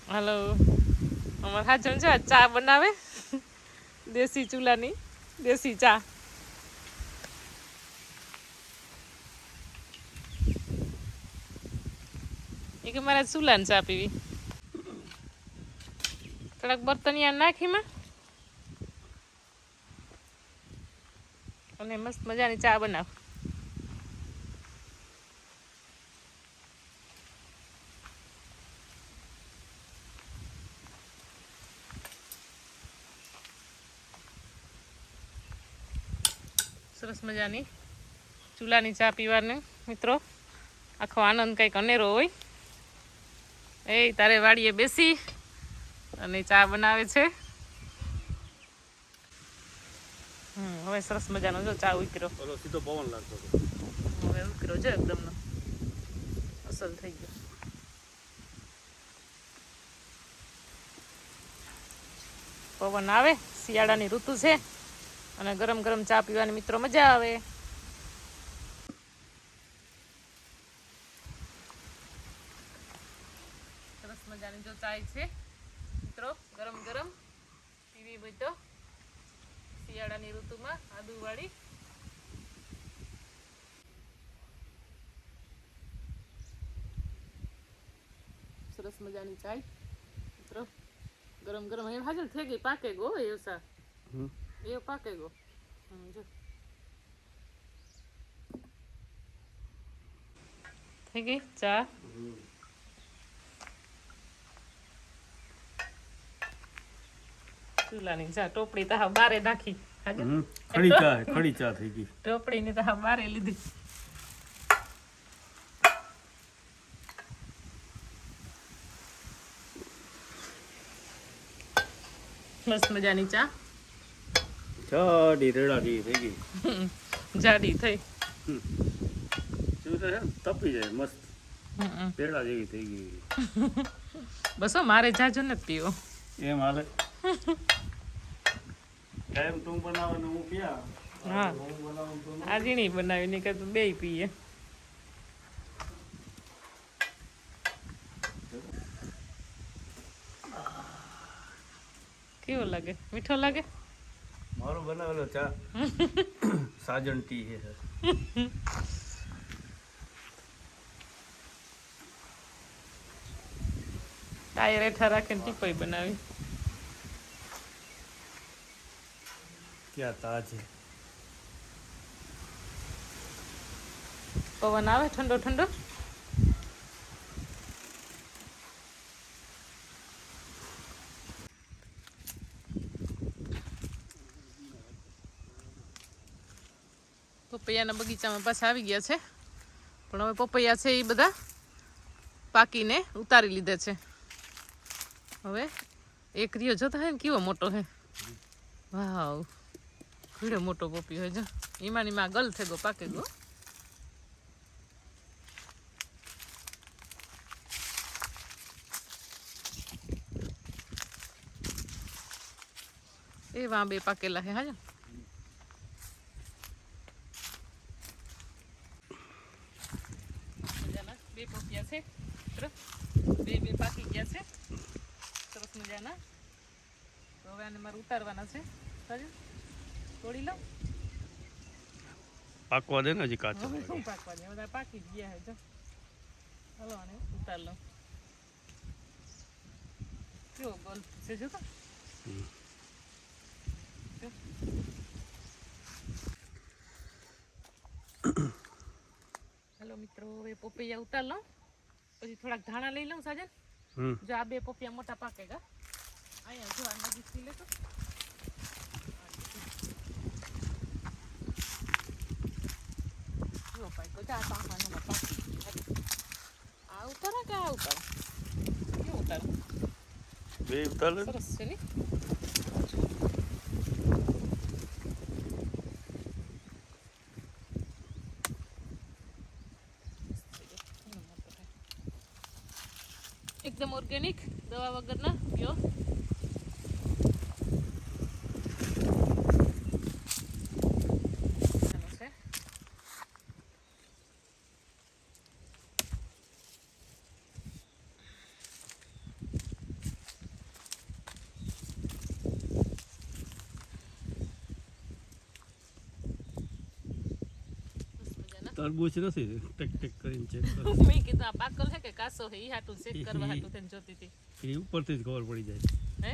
Hello, અમારે હાજર છે ચા બનાવે દેશી ચૂલાની દેશી ચા. એ કે મારે ચૂલાની ચા પીવી. થોડાક બર્તનિયા નાખીમાં અને મસ્ત મજાની ચા બનાવ. સરસ મજાની ચૂલાની ચા પીવાનું મિત્રો આખો આનંદ કંઈક અનેરો હોય. એ તારે વાડીએ બેસી અને ચા બનાવે છે. હવે સરસ મજાનો જો ચા ઉકળ્યો. સીધો પવન લાગતો હવે ઉકળ્યો છે એકદમ અસલ થઈ ગયો. પવન આવે, શિયાળાની ઋતુ છે અને ગરમ ગરમ ચા પીવાની મિત્રો મજા આવે. સરસ મજાની જો ચાય છે મિત્રો, ગરમ ગરમ પીવી હોય તો શિયાળાની ઋતુમાં આદુવાળી. સરસ મજાની ચાય મિત્રો, ગરમ ગરમ એ હાજર થઈ ગઈ. પાકે ગો એવું સા એ પાકે ગો. જો થઈ ગઈ ચા. ચૂલાની ચા ટોપડી તો હા બારે નાખી. ખડી ચા થઈ ગઈ. ટોપડી ની તો હા બારે લીધી. મસ્ત મજાની ચા જાડી રેડા જેવી થઈ ગઈ. જાડી થઈ તપી જાય મસ્ત રેડા જેવી થઈ ગઈ. બસો મારે જાજો નથી પીવો એમ હાલે. ટાઈમ તું બનાવવાનું હું પીયા. હા આજે નહીં બનાવી નહીં કે બે પીએ. કેવો લાગે? મીઠો લાગે? મારો બનાવેલો ચા સાજન ટી છે. ટાયર હેઠા રાખીને ટીપોઈ બનાવી. ક્યાં તાજ પવન આવે ઠંડો ઠંડો. પપૈયાના બગીચામાં પાછા આવી ગયા છે, પણ હવે પપૈયા છે એ બધા પાકીને ઉતારી લીધા છે. હવે એક રીયો જોતા હોય ને કેવો મોટો હે. વાવ, કેવડો મોટો પપી હોય જો. એમાંની માં ગલ થઈ ગયો, પાકે ગયો. એ વા બે પાકેલા હે. હા બે પપિયા છે, બે પાકી ગયા છે સરસ મજાના. હવે આને મારે ઉતારવાના છે. તોડી લો, પાકવા દે ને હજી કાચા. હવે શું પાકવા દે, બધા પાકી જ ગયા છે. ચાલો આને ઉતાર લો. કેવો ગોલ છે જો તો. હેલો મિત્રો, હવે પપૈયા ઉતાર લો, પછી થોડાક ધાણા લઈ લઉં સાજન. જો આ બે પપૈયા મોટા પાકેગા. અહીંયા જો આ નજીકથી લેતો. જો પાકો જા પાકવાનો પાકી. આ ઉતાર કે આ ઉતાર? કેવું ઉતાર? બે ઉતાર લે. સરસ છે ને. એકદમ ઓર્ગેનિક, દવા વગરના પ્યોર. તરબૂચ નથી ટેક ટેક કરીને ચેક કરો મેં કીધું આ પાકલ છે કે કાસો છે ઈ હાટું ચેક કરવા હાટું થઈને જોતી હતી. એ ઉપરથી જ ખબર પડી જાય. હે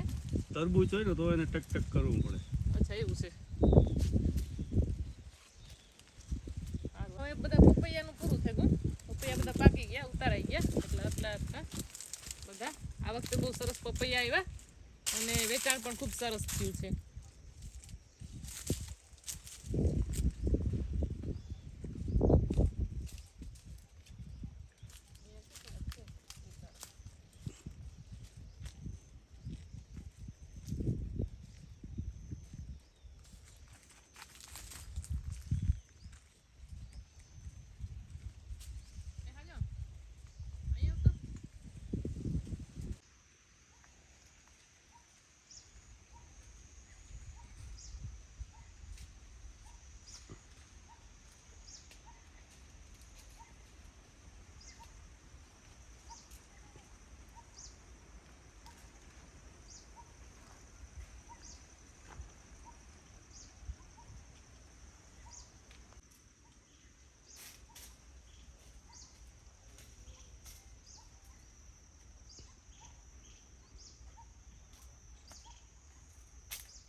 તરબૂચ હોય ને તો એને ટક ટક કરવું પડે. અચ્છા એવું છે. હવે બધા પપૈયાનું પૂરું થઈ ગયું. પપૈયા બધા પાકી ગયા, ઉતારાઈ ગયા. એટલે આટલા બધા આ વખતે બહુ સરસ પપૈયા આવ્યા અને વેચાણ પણ ખૂબ સરસ થયું છે.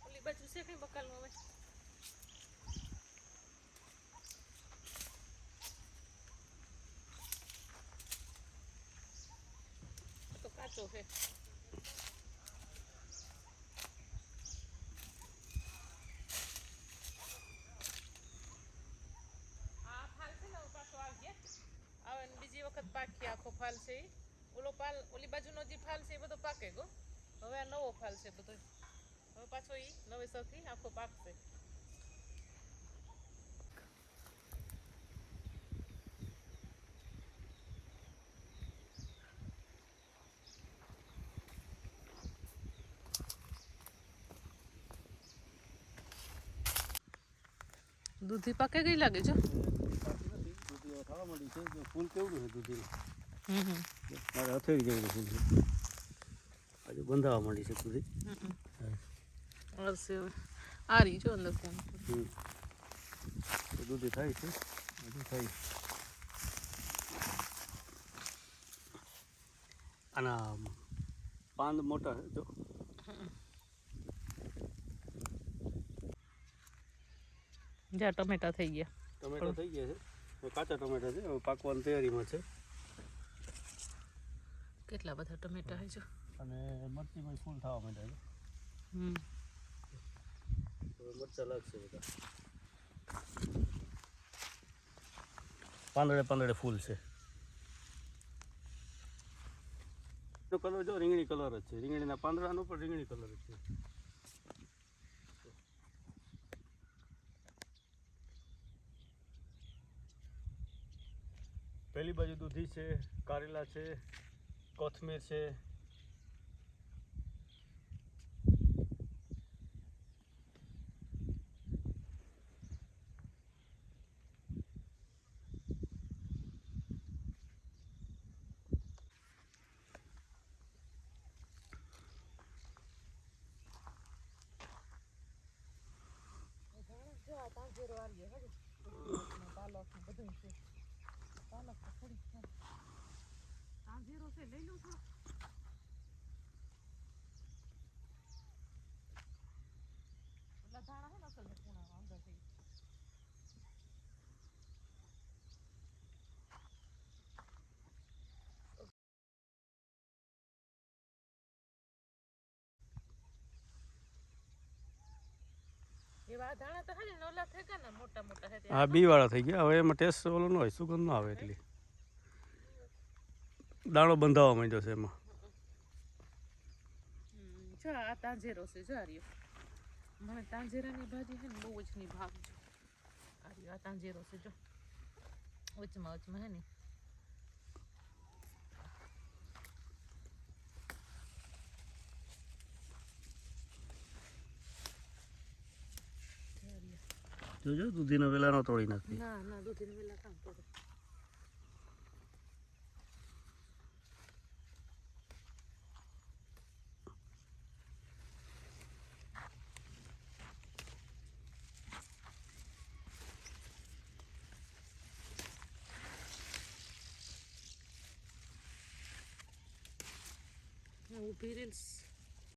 ઓલી બાજુ છે કઈ બકાલનું હવે તો કાચો છે. આ ફાલ છે ને પાછો આવી ગયા આવે ને બીજી વખત પાકી આખો ફાલ છે ઈ. ઓલો ફાલ ઓલી બાજુનો જે ફાલ છે એ બધો પાકે ગયો. હવે આ નવો ફાલ છે બધો. હવે પાછો ઈ નવેસરથી આખો પાકશે. દૂધી પાકે ગઈ લાગે છે. દૂધી થવા માંડી છે. ફૂલ કેવડું છે દૂધીનું. મારે હથેળી જેવડું ફૂલ છે. આજે બંધાવા માંડી છે દૂધી. અરસે આ રહી જો અંદર કોણ દૂધી થાય છે. હજુ થાય. આના પાંદ મોટા છે જો. જ્યાં ટમેટા થઈ ગયા. ટમેટા થઈ ગયા છે. કાચા ટમેટા છે. હવે પાકવાની તૈયારીમાં છે. કેટલા બધા ટમેટા છે જો. અને મરચી પણ ફૂલ થવા માંડ્યા છે. હવે મરચા લાગશે બધા. પાંદડે પાંદડે ફૂલ છે. કલર જો રીંગણી કલર જ છે. રીંગણીના પાંદડાનો પણ રીંગણી કલર જ છે. પેલી બાજુ દૂધી છે, કારેલા છે, કોથમીર છે. એવા ધાણા તો હે ને ઓલા થઈ ગયા ને મોટા મોટા હે. હા બી વાળા થઈ ગયા. હવે એમાં ટેસ્ટ ઓલો ન હોય, સુગંધ ન આવે એટલી. દાણો બંધાવા માંડ્યો છે એમાં. જો આ તાંજેરો છે જો આર્યો. મને તાંજેરાની ભાજી છે ને બહુ જ ની ભાવ જો. આર્યો આ તાંજેરો છે જો. વચમાં હે ને. જોજો દૂધીનો વેલા ન તોડી નાખી. ના ના દૂધીનો વેલા કામ તોડે. ઊભી રીલ્સ